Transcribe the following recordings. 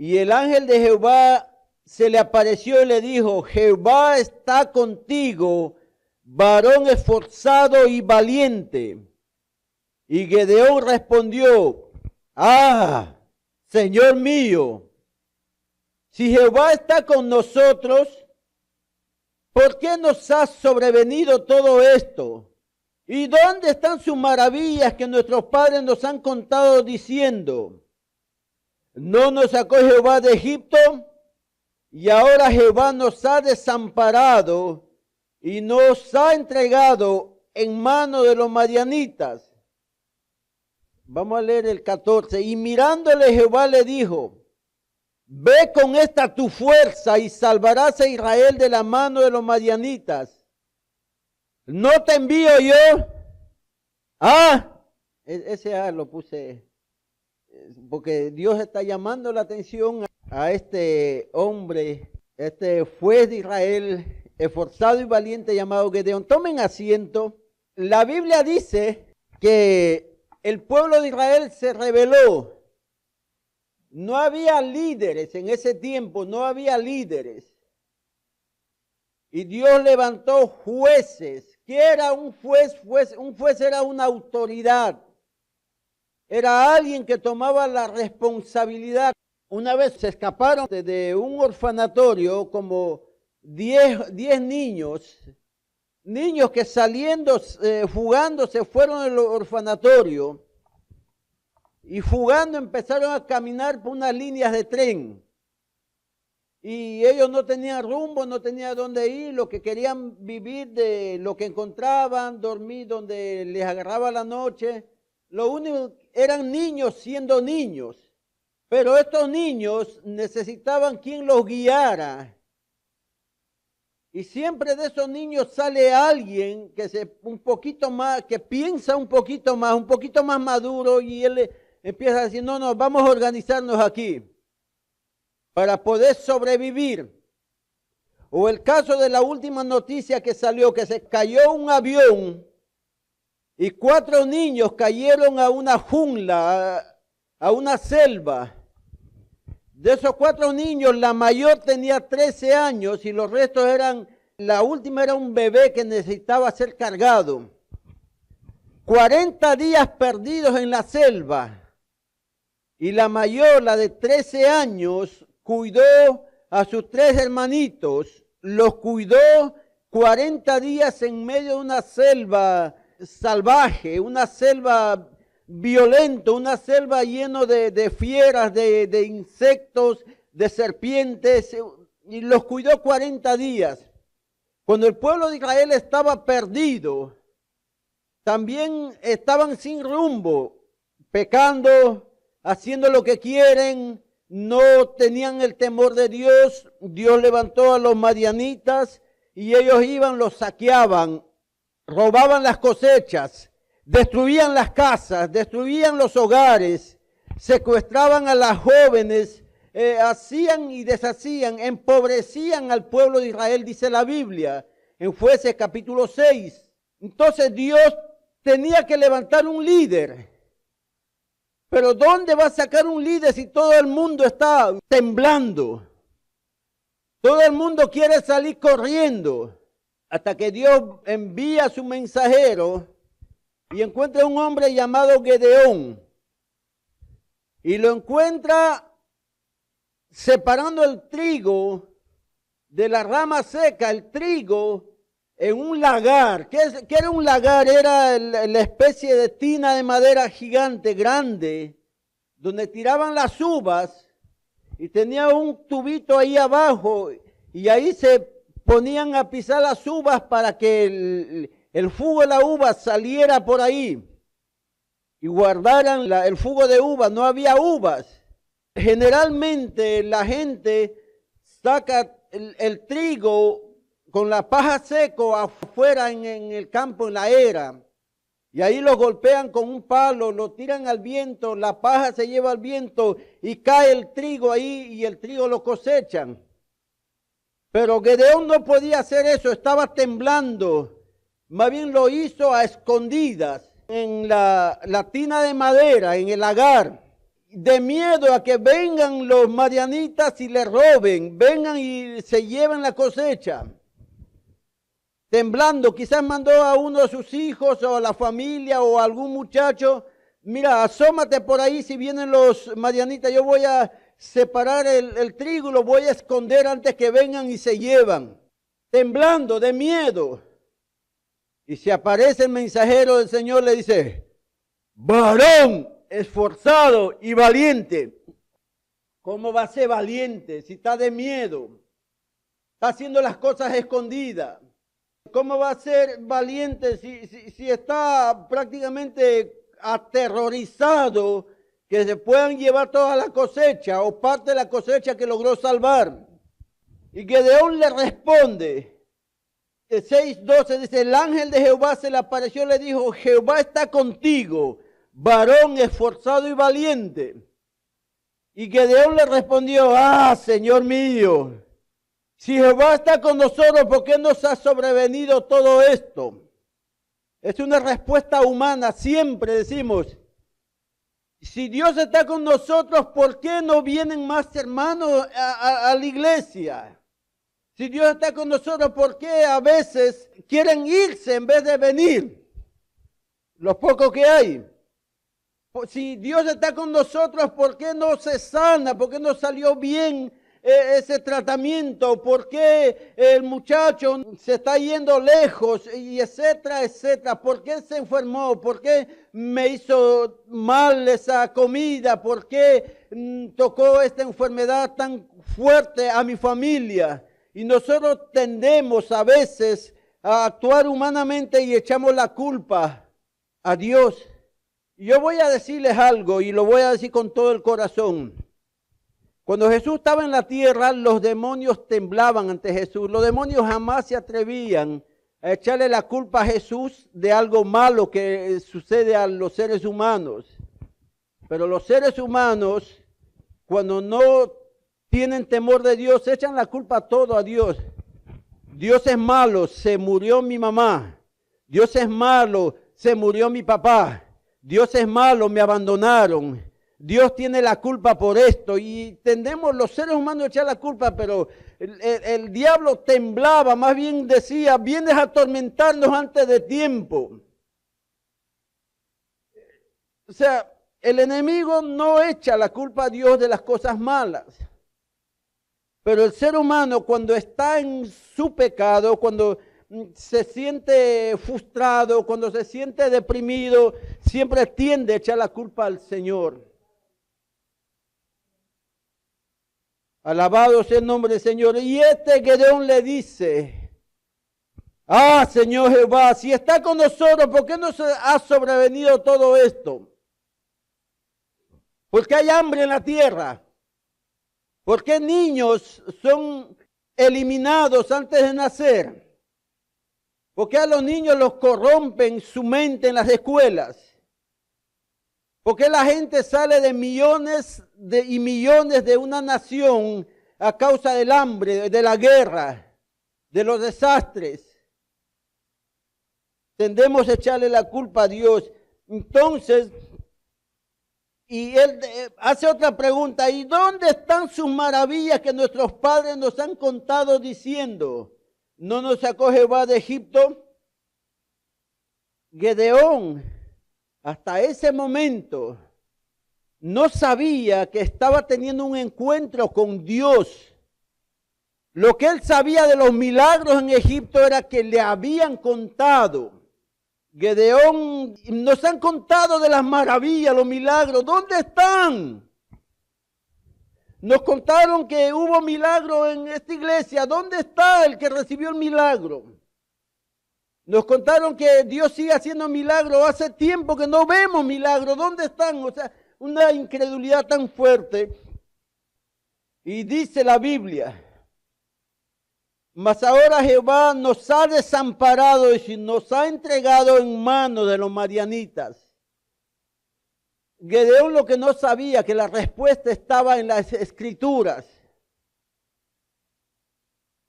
Y el ángel de Jehová se le apareció y le dijo: Jehová está contigo, varón esforzado y valiente. Y Gedeón respondió: Señor mío, si Jehová está con nosotros, ¿por qué nos ha sobrevenido todo esto? ¿Y dónde están sus maravillas que nuestros padres nos han contado diciendo: ¿no nos sacó Jehová de Egipto? Y ahora Jehová nos ha desamparado y nos ha entregado en mano de los madianitas. Vamos a leer el 14. Y mirándole Jehová le dijo: ve con esta tu fuerza y salvarás a Israel de la mano de los madianitas. ¿No te envío yo? Ese lo puse porque Dios está llamando la atención a este hombre, este juez de Israel, esforzado y valiente llamado Gedeón. Tomen asiento. La Biblia dice que el pueblo de Israel se rebeló. No había líderes en ese tiempo, no había líderes. Y Dios levantó jueces. ¿Qué era un juez? Un juez era una autoridad. Era alguien que tomaba la responsabilidad. Una vez se escaparon de un orfanatorio como 10 niños que saliendo, jugando, se fueron del orfanatorio. Y jugando empezaron a caminar por unas líneas de tren. Y ellos no tenían rumbo, no tenían dónde ir, lo que querían vivir de lo que encontraban, dormir donde les agarraba la noche. Lo único, eran niños siendo niños, pero estos niños necesitaban quien los guiara. Y siempre de esos niños sale alguien que un poquito más, que piensa un poquito más maduro, y él empieza a decir: no, vamos a organizarnos aquí para poder sobrevivir. O el caso de la última noticia que salió, que se cayó un avión y 4 niños cayeron a una jungla, a una selva. De esos 4 niños, la mayor tenía 13 años y los restos la última era un bebé que necesitaba ser cargado. 40 días perdidos en la selva. Y la mayor, la de 13 años, cuidó a sus 3 hermanitos, los cuidó 40 días en medio de una selva salvaje, una selva violenta, una selva llena de fieras, de insectos, de serpientes, y los cuidó 40 días. Cuando el pueblo de Israel estaba perdido, también estaban sin rumbo, pecando, haciendo lo que quieren, no tenían el temor de Dios. Dios levantó a los madianitas y ellos iban, los saqueaban, robaban las cosechas, destruían las casas, destruían los hogares, secuestraban a las jóvenes, hacían y deshacían, empobrecían al pueblo de Israel, dice la Biblia, en Jueces capítulo 6. Entonces Dios tenía que levantar un líder. Pero ¿dónde va a sacar un líder si todo el mundo está temblando? Todo el mundo quiere salir corriendo. Hasta que Dios envía a su mensajero y encuentra un hombre llamado Gedeón. Y lo encuentra separando el trigo de la rama seca, el trigo en un lagar. ¿Qué era un lagar? Era la especie de tina de madera gigante, grande, donde tiraban las uvas y tenía un tubito ahí abajo y ahí se ponían a pisar las uvas para que el jugo de la uva saliera por ahí y guardaran el jugo de uva. No había uvas. Generalmente la gente saca el trigo con la paja seco afuera en el campo, en la era, y ahí lo golpean con un palo, lo tiran al viento, la paja se lleva al viento y cae el trigo ahí y el trigo lo cosechan. Pero Gedeón no podía hacer eso, estaba temblando, más bien lo hizo a escondidas en la tina de madera, en el lagar. de miedo a que vengan los madianitas y le roben, vengan y se lleven la cosecha. Temblando, quizás mandó a uno de sus hijos o a la familia o a algún muchacho, mira, asómate por ahí si vienen los madianitas, yo voy a separar el trigo, lo voy a esconder antes que vengan y se llevan. Temblando de miedo. Y se aparece el mensajero del Señor, le dice, varón esforzado y valiente. ¿Cómo va a ser valiente si está de miedo? Está haciendo las cosas escondidas. ¿Cómo va a ser valiente si está prácticamente aterrorizado que se puedan llevar toda la cosecha o parte de la cosecha que logró salvar? Y Gedeón le responde, 6:12 dice, el ángel de Jehová se le apareció y le dijo, Jehová está contigo, varón esforzado y valiente. Y Gedeón le respondió, Señor mío, si Jehová está con nosotros, ¿por qué nos ha sobrevenido todo esto? Es una respuesta humana, siempre decimos, si Dios está con nosotros, ¿por qué no vienen más hermanos a la iglesia? Si Dios está con nosotros, ¿por qué a veces quieren irse en vez de venir? Los pocos que hay. Si Dios está con nosotros, ¿por qué no se sana? ¿Por qué no salió bien ese tratamiento? ¿Por qué el muchacho se está yendo lejos? Y etcétera, etcétera. ¿Por qué se enfermó? ¿Por qué me hizo mal esa comida? ¿Por qué tocó esta enfermedad tan fuerte a mi familia? Y nosotros tendemos a veces a actuar humanamente y echamos la culpa a Dios. Yo voy a decirles algo y lo voy a decir con todo el corazón. Cuando Jesús estaba en la tierra, los demonios temblaban ante Jesús. Los demonios jamás se atrevían a echarle la culpa a Jesús de algo malo que sucede a los seres humanos. Pero los seres humanos, cuando no tienen temor de Dios, echan la culpa todo a Dios. Dios es malo, se murió mi mamá. Dios es malo, se murió mi papá. Dios es malo, me abandonaron. Dios tiene la culpa por esto. Y tendemos los seres humanos a echar la culpa, pero el diablo temblaba, más bien decía, vienes a atormentarnos antes de tiempo. O sea, el enemigo no echa la culpa a Dios de las cosas malas. Pero el ser humano cuando está en su pecado, cuando se siente frustrado, cuando se siente deprimido, siempre tiende a echar la culpa al Señor. Alabado sea el nombre del Señor. Y Gedeón le dice, Señor Jehová, si está con nosotros, ¿por qué nos ha sobrevenido todo esto? ¿Por qué hay hambre en la tierra? ¿Por qué niños son eliminados antes de nacer? ¿Por qué a los niños los corrompen su mente en las escuelas? ¿Por qué la gente sale de millones y millones de una nación a causa del hambre, de la guerra, de los desastres? Tendemos a echarle la culpa a Dios. Entonces, y él hace otra pregunta, ¿y dónde están sus maravillas que nuestros padres nos han contado diciendo? ¿No nos sacó Jehová de Egipto? Gedeón, hasta ese momento, no sabía que estaba teniendo un encuentro con Dios. Lo que él sabía de los milagros en Egipto era que le habían contado. Gedeón, nos han contado de las maravillas, los milagros. ¿Dónde están? Nos contaron que hubo milagro en esta iglesia. ¿Dónde está el que recibió el milagro? Nos contaron que Dios sigue haciendo milagros. Hace tiempo que no vemos milagros. ¿Dónde están? O sea, una incredulidad tan fuerte. Y dice la Biblia, mas ahora Jehová nos ha desamparado y nos ha entregado en manos de los madianitas. Gedeón lo que no sabía, que la respuesta estaba en las escrituras.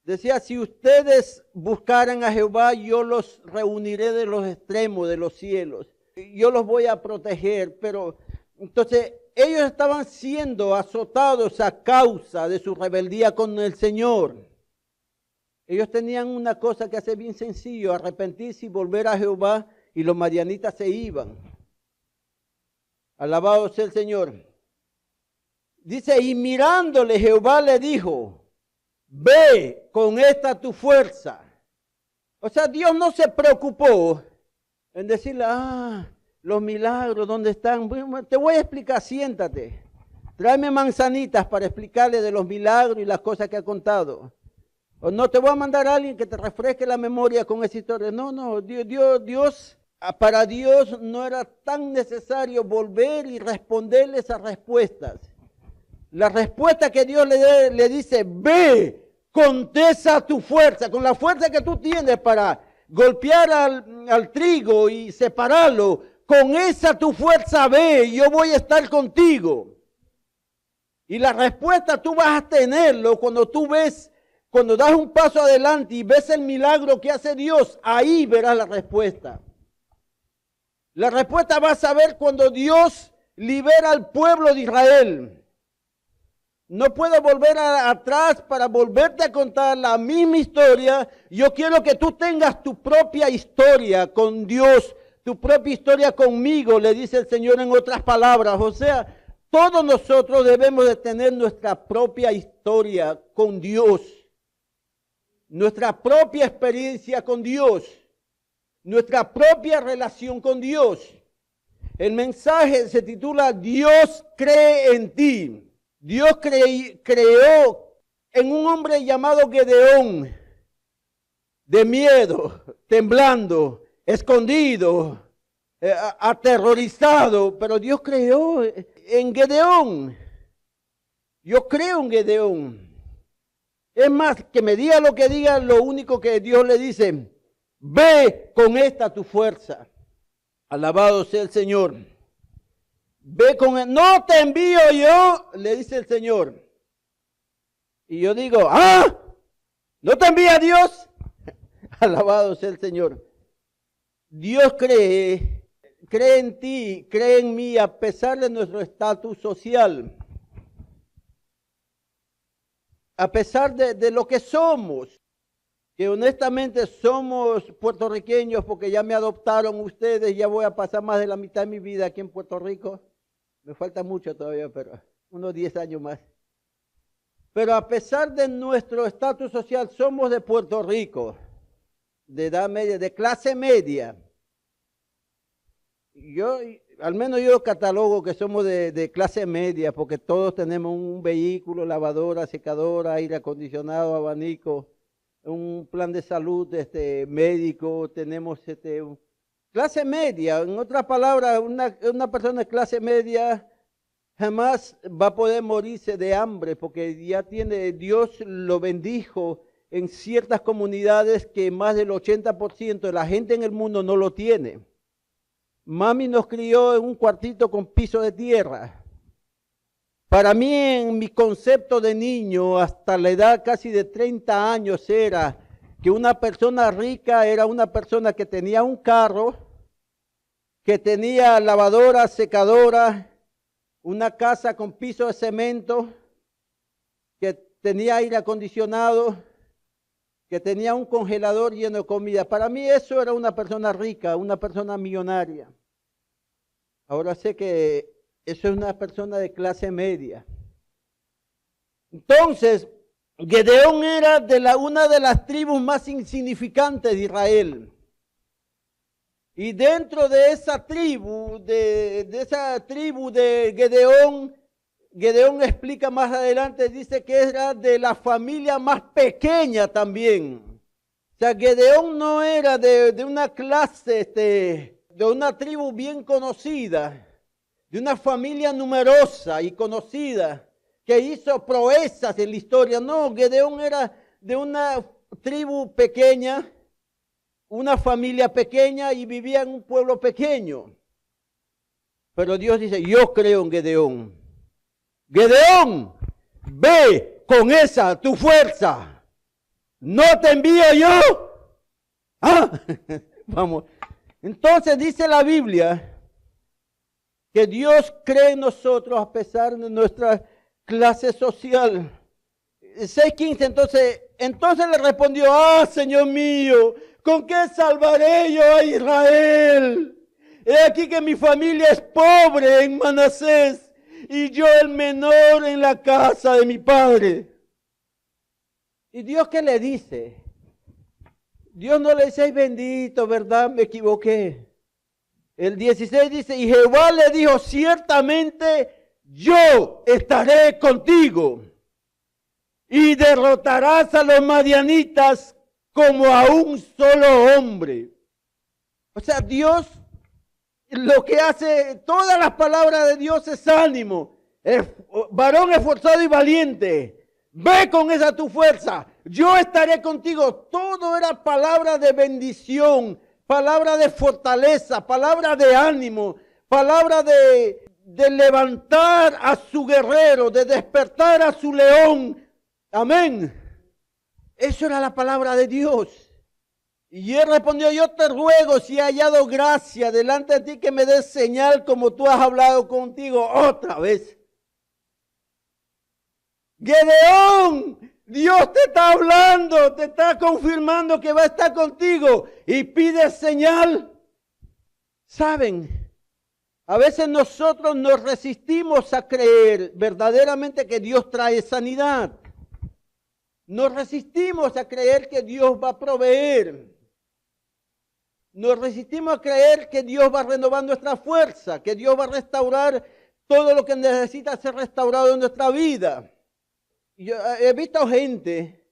Decía, si ustedes buscaran a Jehová, yo los reuniré de los extremos de los cielos. Yo los voy a proteger, pero entonces ellos estaban siendo azotados a causa de su rebeldía con el Señor. Ellos tenían una cosa que hacer bien sencillo, arrepentirse y volver a Jehová, y los madianitas se iban. Alabado sea el Señor. Dice, y mirándole Jehová le dijo, ve con esta tu fuerza. O sea, Dios no se preocupó en decirle, los milagros, ¿dónde están? Bueno, te voy a explicar, siéntate. Tráeme manzanitas para explicarle de los milagros y las cosas que ha contado. O no, te voy a mandar a alguien que te refresque la memoria con esa historia. No, Dios, para Dios no era tan necesario volver y responderle esas respuestas. La respuesta que Dios le dice, ve, contesa tu fuerza, con la fuerza que tú tienes para golpear al trigo y separarlo, con esa tu fuerza ve, yo voy a estar contigo. Y la respuesta tú vas a tenerlo cuando das un paso adelante y ves el milagro que hace Dios, ahí verás la respuesta. La respuesta vas a ver cuando Dios libera al pueblo de Israel. No puedo volver atrás para volverte a contar la misma historia. Yo quiero que tú tengas tu propia historia con Dios, tu propia historia conmigo, le dice el Señor en otras palabras. O sea, todos nosotros debemos de tener nuestra propia historia con Dios, nuestra propia experiencia con Dios, nuestra propia relación con Dios. El mensaje se titula Dios cree en ti. Dios creó en un hombre llamado Gedeón, de miedo, temblando, escondido, aterrorizado, pero Dios creó en Gedeón. Yo creo en Gedeón. Es más, que me diga lo que diga, lo único que Dios le dice, ve con esta tu fuerza. Alabado sea el Señor. Ve con él. No te envío yo, le dice el Señor. Y yo digo, ¿no te envía Dios? Alabado sea el Señor. Dios cree en ti, cree en mí, a pesar de nuestro estatus social. A pesar de lo que somos, que honestamente somos puertorriqueños porque ya me adoptaron ustedes, ya voy a pasar más de la mitad de mi vida aquí en Puerto Rico. Me falta mucho todavía, pero unos 10 años más. Pero a pesar de nuestro estatus social, somos de Puerto Rico, de edad media, de clase media. Al menos yo catalogo que somos de clase media, porque todos tenemos un vehículo, lavadora, secadora, aire acondicionado, abanico, un plan de salud médico, tenemos clase media. En otras palabras, una persona de clase media jamás va a poder morirse de hambre, porque Dios lo bendijo en ciertas comunidades que más del 80% de la gente en el mundo no lo tiene. Mami nos crió en un cuartito con piso de tierra. Para mí, en mi concepto de niño, hasta la edad casi de 30 años, era que una persona rica era una persona que tenía un carro, que tenía lavadora, secadora, una casa con piso de cemento, que tenía aire acondicionado, que tenía un congelador lleno de comida. Para mí eso era una persona rica, una persona millonaria. Ahora sé que eso es una persona de clase media. Entonces, Gedeón era una de las tribus más insignificantes de Israel. Y dentro de esa tribu, de Gedeón, Gedeón explica más adelante, dice que era de la familia más pequeña también. O sea, Gedeón no era de una clase, de una tribu bien conocida, de una familia numerosa y conocida, que hizo proezas en la historia. No, Gedeón era de una tribu pequeña, una familia pequeña y vivía en un pueblo pequeño. Pero Dios dice, yo creo en Gedeón. Gedeón, ve con esa tu fuerza. ¿No te envío yo? Vamos. Entonces dice la Biblia que Dios cree en nosotros a pesar de nuestra clase social. 6:15, entonces le respondió, Señor mío, ¿con qué salvaré yo a Israel? He aquí que mi familia es pobre en Manasés y yo el menor en la casa de mi padre. ¿Y Dios qué le dice? Dios no le dice, ay bendito, ¿verdad? Me equivoqué. El 16 dice, y Jehová le dijo, ciertamente yo estaré contigo y derrotarás a los madianitas como a un solo hombre. O sea, Dios, lo que hace, todas las palabras de Dios es ánimo. Varón esforzado y valiente, ve con esa tu fuerza, yo estaré contigo. Todo era palabra de bendición, palabra de fortaleza, palabra de ánimo, palabra de levantar a su guerrero, de despertar a su león. Amén. Eso era la palabra de Dios. Y él respondió, yo te ruego si he hallado gracia delante de ti que me des señal como tú has hablado contigo otra vez. Gedeón, Dios te está hablando, te está confirmando que va a estar contigo y pide señal. ¿Saben? A veces nosotros nos resistimos a creer verdaderamente que Dios trae sanidad. Nos resistimos a creer que Dios va a proveer. Nos resistimos a creer que Dios va a renovar nuestra fuerza, que Dios va a restaurar todo lo que necesita ser restaurado en nuestra vida. Yo he visto gente,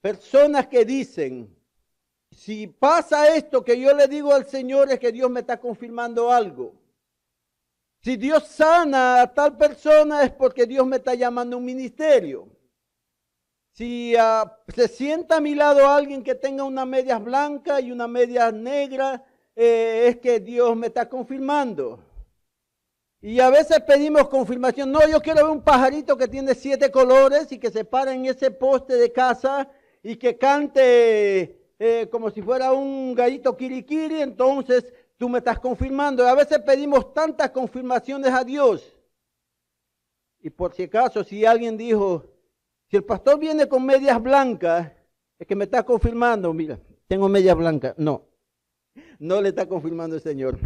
personas que dicen, si pasa esto que yo le digo al Señor es que Dios me está confirmando algo. Si Dios sana a tal persona es porque Dios me está llamando a un ministerio. Si se sienta a mi lado alguien que tenga una media blanca y una media negra, es que Dios me está confirmando. Y a veces pedimos confirmación. No, yo quiero ver un pajarito que tiene 7 colores y que se para en ese poste de casa y que cante como si fuera un gallito kirikiri. Entonces tú me estás confirmando. A veces pedimos tantas confirmaciones a Dios. Y por si acaso, si alguien dijo, si el pastor viene con medias blancas, es que me está confirmando. Mira, tengo medias blancas. No, no le está confirmando el Señor.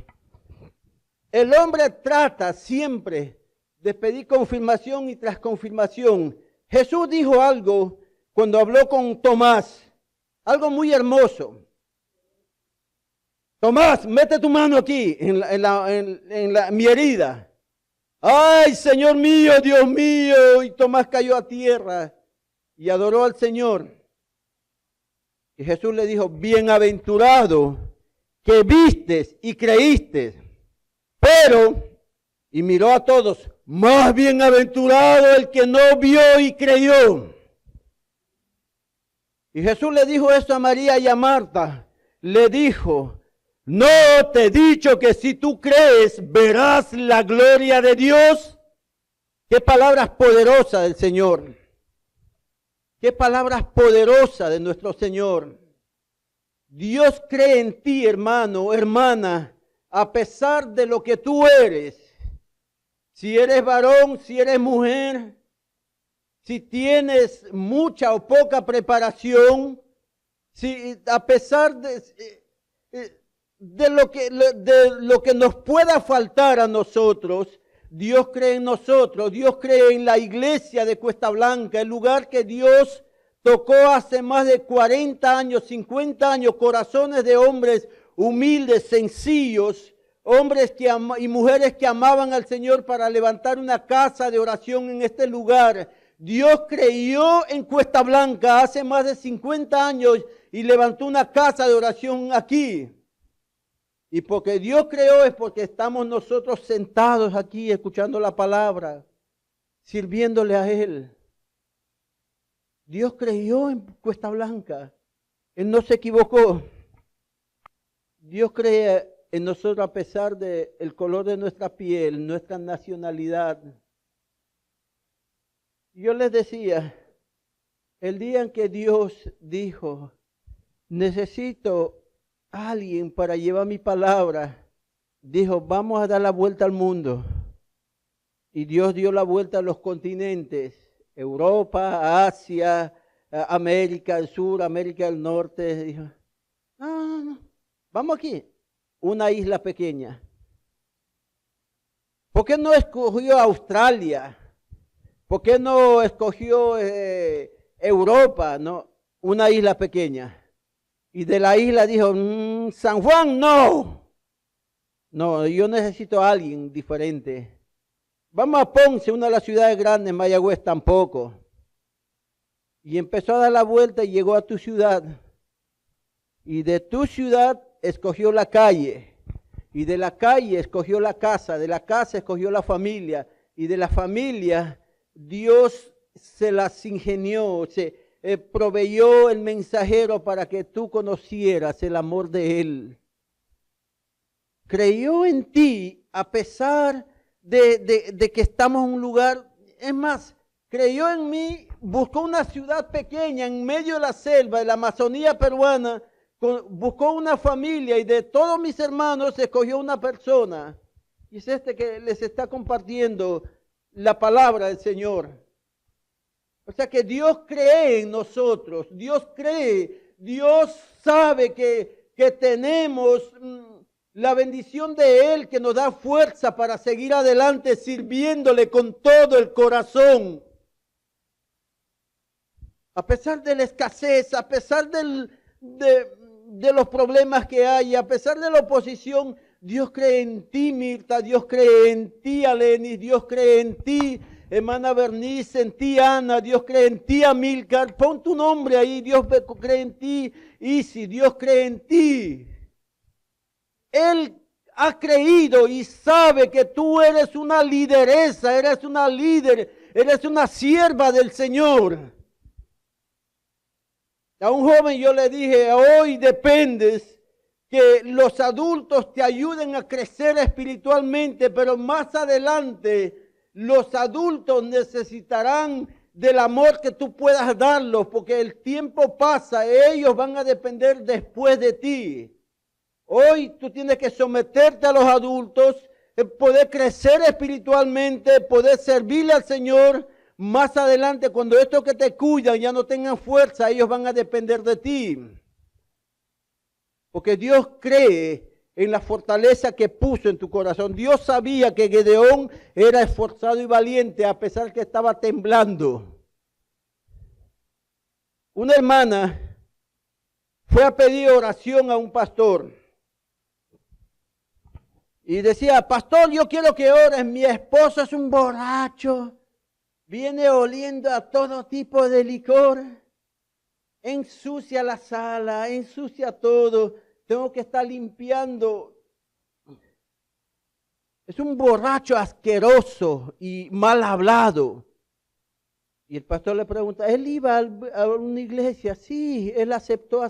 El hombre trata siempre de pedir confirmación y tras confirmación. Jesús dijo algo cuando habló con Tomás, algo muy hermoso. Tomás, mete tu mano aquí en mi herida. Ay, Señor mío, Dios mío. Y Tomás cayó a tierra y adoró al Señor. Y Jesús le dijo, bienaventurado que vistes y creíste. Pero, y miró a todos, más bienaventurado el que no vio y creyó. Y Jesús le dijo esto a María y a Marta. Le dijo, ¿no te he dicho que si tú crees verás la gloria de Dios? Qué palabras poderosas del Señor. Qué palabras poderosas de nuestro Señor. Dios cree en ti, hermano, hermana, a pesar de lo que tú eres. Si eres varón, si eres mujer, si tienes mucha o poca preparación, si a pesar de lo que nos pueda faltar a nosotros, Dios cree en nosotros, Dios cree en la iglesia de Cuesta Blanca, el lugar que Dios tocó hace más de 40 años, 50 años, corazones de hombres humildes, sencillos, hombres y mujeres que amaban al Señor para levantar una casa de oración en este lugar. Dios creyó en Cuesta Blanca hace más de 50 años y levantó una casa de oración aquí. Y porque Dios creó es porque estamos nosotros sentados aquí escuchando la palabra, sirviéndole a Él. Dios creyó en Cuesta Blanca. Él no se equivocó. Dios cree en nosotros a pesar del color de nuestra piel, nuestra nacionalidad. Yo les decía, el día en que Dios dijo, necesito a alguien para llevar mi palabra, dijo, vamos a dar la vuelta al mundo. Y Dios dio la vuelta a los continentes, Europa, Asia, América del Sur, América del Norte. Dijo, no, vamos aquí, una isla pequeña. ¿Por qué no escogió Australia? ¿Por qué no escogió Europa? No, una isla pequeña. Y de la isla dijo, San Juan, no. No, yo necesito a alguien diferente. Vamos a Ponce, una de las ciudades grandes, Mayagüez tampoco. Y empezó a dar la vuelta y llegó a tu ciudad. Y de tu ciudad escogió la calle. Y de la calle escogió la casa. De la casa escogió la familia. Y de la familia Dios se las ingenió, proveyó el mensajero para que tú conocieras el amor de Él. Creyó en ti a pesar de que estamos en un lugar, es más, creyó en mí, buscó una ciudad pequeña en medio de la selva de la Amazonía peruana, buscó una familia y de todos mis hermanos escogió una persona. Y es este que les está compartiendo la palabra del Señor. O sea que Dios cree en nosotros, Dios cree, Dios sabe que tenemos la bendición de Él que nos da fuerza para seguir adelante sirviéndole con todo el corazón. A pesar de la escasez, a pesar de los problemas que hay, a pesar de la oposición, Dios cree en ti, Mirta, Dios cree en ti, Alenis, Dios cree en ti, hermana Bernice, en ti, Ana, Dios cree en ti, Amílcar, pon tu nombre ahí, Dios cree en ti, Isi, Dios cree en ti. Él ha creído y sabe que tú eres una lideresa, eres una líder, eres una sierva del Señor. A un joven yo le dije, hoy dependes que los adultos te ayuden a crecer espiritualmente, pero más adelante los adultos necesitarán del amor que tú puedas darlos, porque el tiempo pasa, ellos van a depender después de ti. Hoy tú tienes que someterte a los adultos, poder crecer espiritualmente, poder servirle al Señor. Más adelante, cuando estos que te cuidan ya no tengan fuerza, ellos van a depender de ti. Porque Dios cree en la fortaleza que puso en tu corazón. Dios sabía que Gedeón era esforzado y valiente a pesar que estaba temblando. Una hermana fue a pedir oración a un pastor. Y decía, pastor, yo quiero que ores, mi esposo es un borracho. Viene oliendo a todo tipo de licor. Ensucia la sala, ensucia todo. Tengo que estar limpiando. Es un borracho asqueroso y mal hablado. Y el pastor le pregunta, ¿él iba a una iglesia? Sí, él aceptó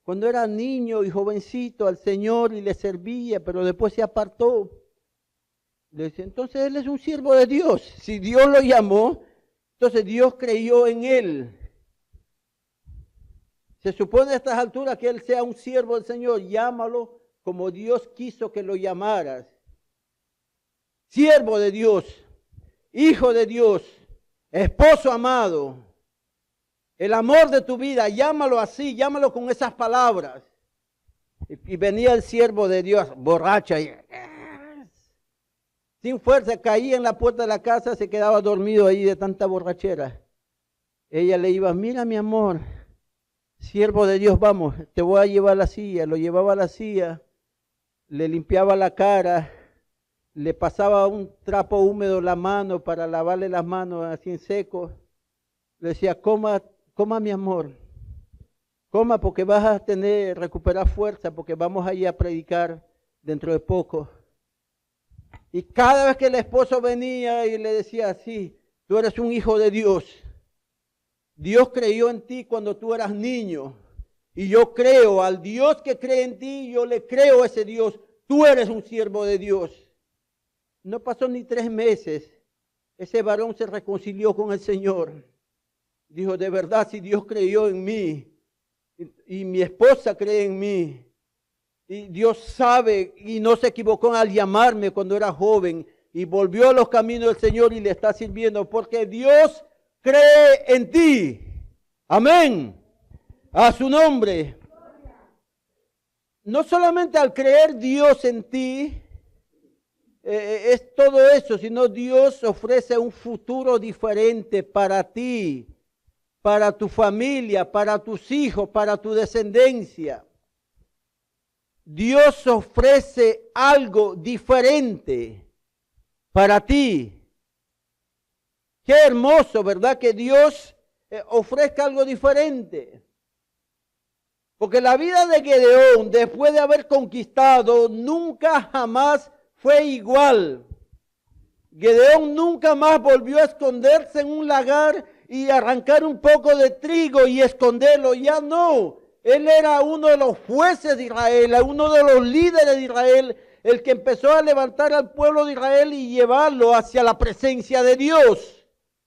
cuando era niño y jovencito al Señor y le servía, pero después se apartó. Le dice, entonces él es un siervo de Dios. Si Dios lo llamó, entonces Dios creyó en él. Se supone a estas alturas que él sea un siervo del Señor. Llámalo como Dios quiso que lo llamaras. Siervo de Dios, hijo de Dios, esposo amado. El amor de tu vida, llámalo así, llámalo con esas palabras. Y venía el siervo de Dios, borracha y sin fuerza, caía en la puerta de la casa, se quedaba dormido ahí de tanta borrachera. Ella le iba, mira mi amor, siervo de Dios, vamos, te voy a llevar a la silla. Lo llevaba a la silla, le limpiaba la cara, le pasaba un trapo húmedo en la mano para lavarle las manos así en seco. Le decía, coma mi amor, coma porque vas a recuperar fuerza, porque vamos a ir a predicar dentro de poco. Y cada vez que el esposo venía y le decía, sí, tú eres un hijo de Dios. Dios creyó en ti cuando tú eras niño. Y yo creo al Dios que cree en ti, yo le creo a ese Dios. Tú eres un siervo de Dios. No pasó ni 3 meses. Ese varón se reconcilió con el Señor. Dijo, de verdad, si Dios creyó en mí y mi esposa cree en mí, Y Dios sabe y no se equivocó al llamarme cuando era joven y volvió a los caminos del Señor y le está sirviendo porque Dios cree en ti. Amén. A su nombre. No solamente al creer Dios en ti, es todo eso, sino Dios ofrece un futuro diferente para ti, para tu familia, para tus hijos, para tu descendencia. Dios ofrece algo diferente para ti. Qué hermoso, ¿verdad? Que Dios ofrezca algo diferente. Porque la vida de Gedeón, después de haber conquistado, nunca jamás fue igual. Gedeón nunca más volvió a esconderse en un lagar y arrancar un poco de trigo y esconderlo. Ya no. Él era uno de los jueces de Israel, uno de los líderes de Israel, el que empezó a levantar al pueblo de Israel y llevarlo hacia la presencia de Dios.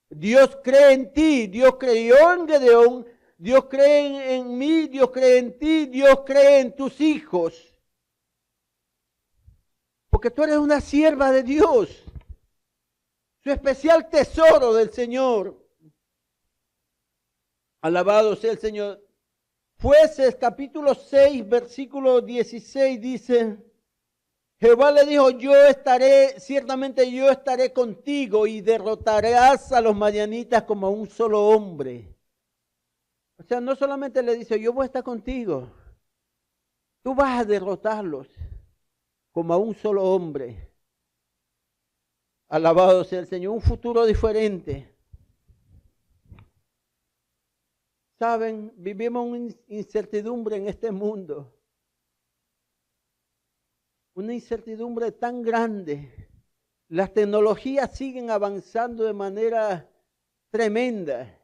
Dios cree en ti, Dios creyó en Gedeón, Dios cree en mí, Dios cree en ti, Dios cree en tus hijos. Porque tú eres una sierva de Dios, su especial tesoro del Señor. Alabado sea el Señor. Jueces capítulo 6, versículo 16 dice, Jehová le dijo, ciertamente yo estaré contigo y derrotarás a los madianitas como a un solo hombre. O sea, no solamente le dice, yo voy a estar contigo, tú vas a derrotarlos como a un solo hombre. Alabado sea el Señor, un futuro diferente. Saben, vivimos una incertidumbre en este mundo. Una incertidumbre tan grande. Las tecnologías siguen avanzando de manera tremenda.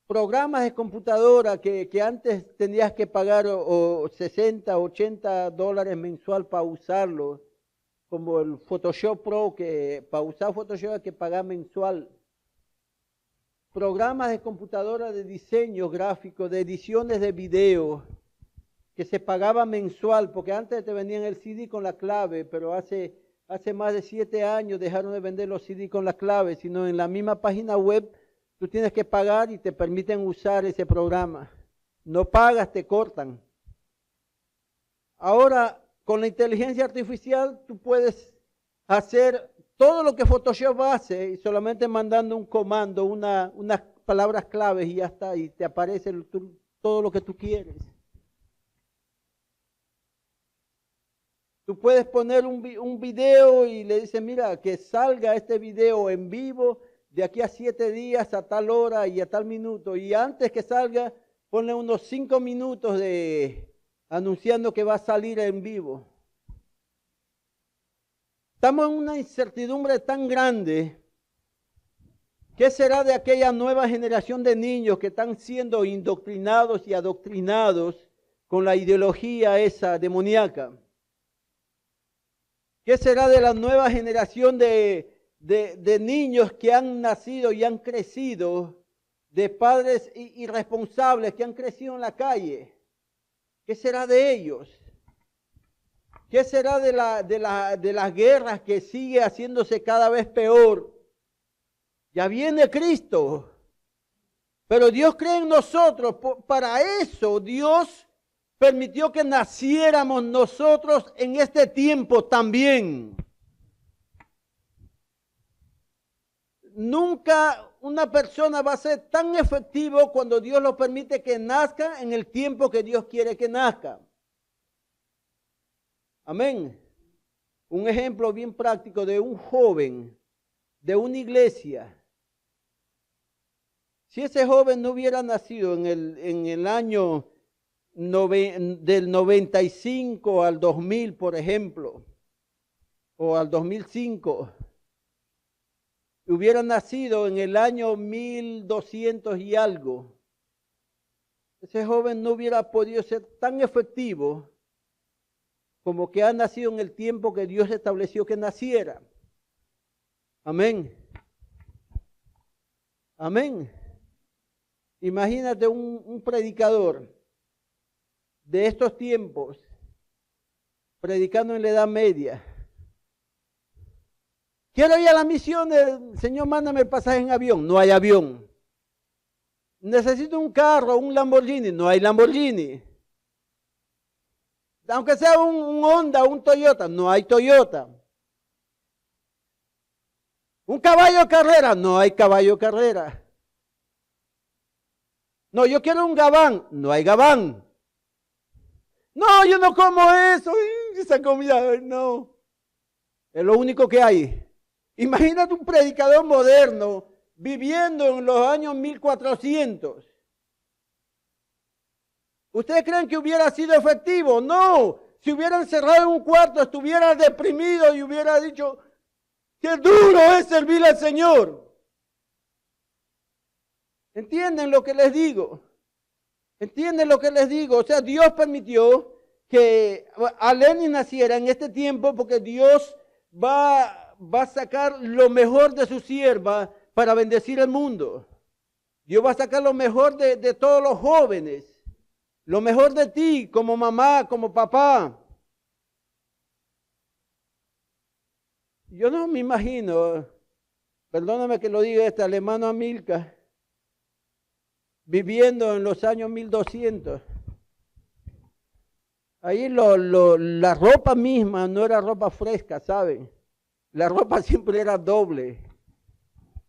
Programas de computadora que antes tenías que pagar o 60, 80 dólares mensual para usarlo, como el Photoshop Pro, que para usar Photoshop hay que pagar mensual. Programas de computadora de diseño gráfico, de ediciones de video, que se pagaba mensual, porque antes te vendían el CD con la clave, pero hace más de 7 años dejaron de vender los CD con la clave, sino en la misma página web tú tienes que pagar y te permiten usar ese programa. No pagas, te cortan. Ahora, con la inteligencia artificial, tú puedes hacer todo lo que Photoshop hace y solamente mandando un comando, unas palabras claves y ya está, y te aparece todo lo que tú quieres. Tú puedes poner un video y le dices, mira, que salga este video en vivo de aquí a 7 días, a tal hora y a tal minuto. Y antes que salga, ponle unos 5 minutos anunciando que va a salir en vivo. Estamos en una incertidumbre tan grande. ¿Qué será de aquella nueva generación de niños que están siendo indoctrinados y adoctrinados con la ideología esa demoníaca? ¿Qué será de la nueva generación de niños que han nacido y han crecido, de padres irresponsables que han crecido en la calle? ¿Qué será de ellos? ¿Qué será de las guerras que sigue haciéndose cada vez peor? Ya viene Cristo, pero Dios cree en nosotros. Para eso Dios permitió que naciéramos nosotros en este tiempo también. Nunca una persona va a ser tan efectivo cuando Dios lo permite que nazca en el tiempo que Dios quiere que nazca. Amén. Un ejemplo bien práctico de un joven de una iglesia. Si ese joven no hubiera nacido en el año del 95 al 2000, por ejemplo, o al 2005, hubiera nacido en el año 1200 y algo, ese joven no hubiera podido ser tan efectivo como que ha nacido en el tiempo que Dios estableció que naciera. Amén. Amén. Imagínate un predicador de estos tiempos, predicando en la Edad Media. Quiero ir a la misión, Señor, mándame el pasaje en avión. No hay avión. Necesito un carro, un Lamborghini. No hay Lamborghini. Aunque sea un Honda, un Toyota. No hay Toyota. Un caballo de carrera. No hay caballo de carrera. No, yo quiero un gabán. No hay gabán. No, yo no como eso. Esa comida, no. Es lo único que hay. Imagínate un predicador moderno viviendo en los años 1400. ¿Ustedes creen que hubiera sido efectivo? No. Si hubieran cerrado en un cuarto, estuviera deprimido y hubiera dicho, qué duro es servir al Señor. ¿Entienden lo que les digo? ¿Entienden lo que les digo? O sea, Dios permitió que Aleni naciera en este tiempo porque Dios va a sacar lo mejor de su sierva para bendecir el mundo. Dios va a sacar lo mejor de todos los jóvenes. Lo mejor de ti como mamá, como papá. Yo no me imagino, perdóname que lo diga este alemán Amilcar, viviendo en los años 1200. Ahí la ropa misma no era ropa fresca, ¿saben? La ropa siempre era doble.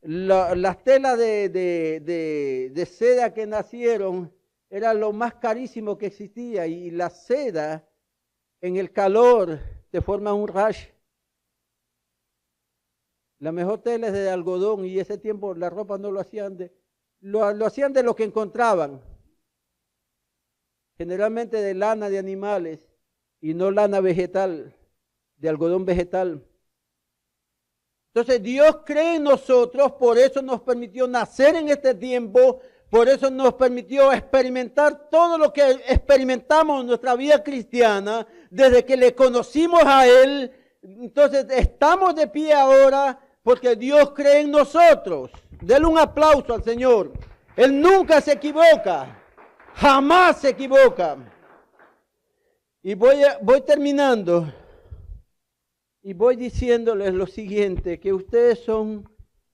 Las telas de seda que nacieron era lo más carísimo que existía y la seda en el calor te forma un rash. La mejor tela es de algodón y ese tiempo la ropa no lo hacían lo hacían de lo que encontraban. Generalmente de lana de animales y no lana vegetal, de algodón vegetal. Entonces Dios cree en nosotros, por eso nos permitió nacer en este tiempo, por eso nos permitió experimentar todo lo que experimentamos en nuestra vida cristiana, desde que le conocimos a Él. Entonces estamos de pie ahora porque Dios cree en nosotros. Denle un aplauso al Señor. Él nunca se equivoca, jamás se equivoca. Y voy terminando. Y voy diciéndoles lo siguiente, que ustedes son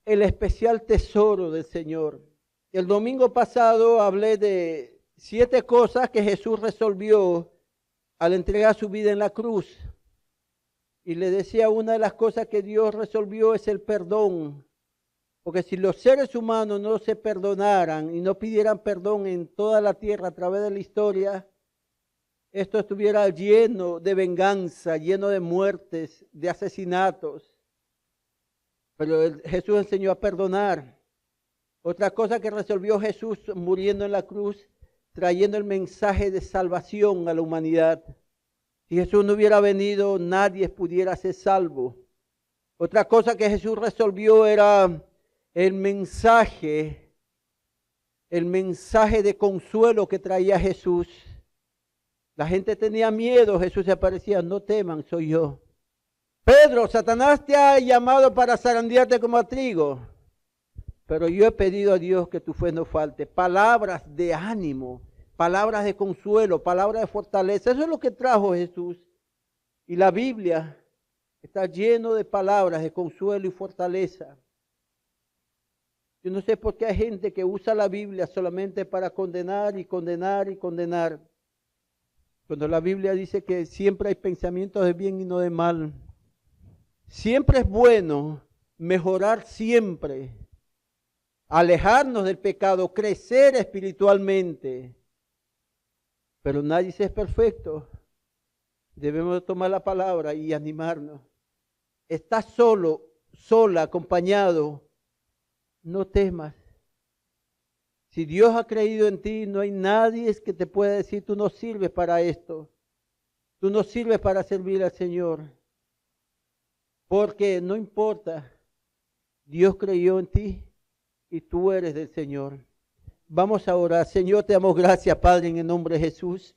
el especial tesoro del Señor. El domingo pasado hablé de 7 cosas que Jesús resolvió al entregar su vida en la cruz. Y le decía, una de las cosas que Dios resolvió es el perdón. Porque si los seres humanos no se perdonaran y no pidieran perdón en toda la tierra a través de la historia, esto estuviera lleno de venganza, lleno de muertes, de asesinatos. Pero Jesús enseñó a perdonar. Otra cosa que resolvió Jesús muriendo en la cruz, trayendo el mensaje de salvación a la humanidad. Si Jesús no hubiera venido, nadie pudiera ser salvo. Otra cosa que Jesús resolvió era el mensaje de consuelo que traía Jesús. La gente tenía miedo, Jesús se aparecía, no teman, soy yo. Pedro, Satanás te ha llamado para zarandearte como a trigo, pero yo he pedido a Dios que tu fe no falte. Palabras de ánimo, palabras de consuelo, palabras de fortaleza, eso es lo que trajo Jesús. Y la Biblia está lleno de palabras de consuelo y fortaleza. Yo no sé por qué hay gente que usa la Biblia solamente para condenar y condenar y condenar. Cuando la Biblia dice que siempre hay pensamientos de bien y no de mal. Siempre es bueno mejorar siempre, alejarnos del pecado, crecer espiritualmente. Pero nadie es perfecto. Debemos tomar la palabra y animarnos. Estás solo, sola, acompañado. No temas. Si Dios ha creído en ti, no hay nadie que te pueda decir, tú no sirves para esto. Tú no sirves para servir al Señor. Porque no importa, Dios creyó en ti y tú eres del Señor. Vamos a orar. Señor, te damos gracias, Padre, en el nombre de Jesús.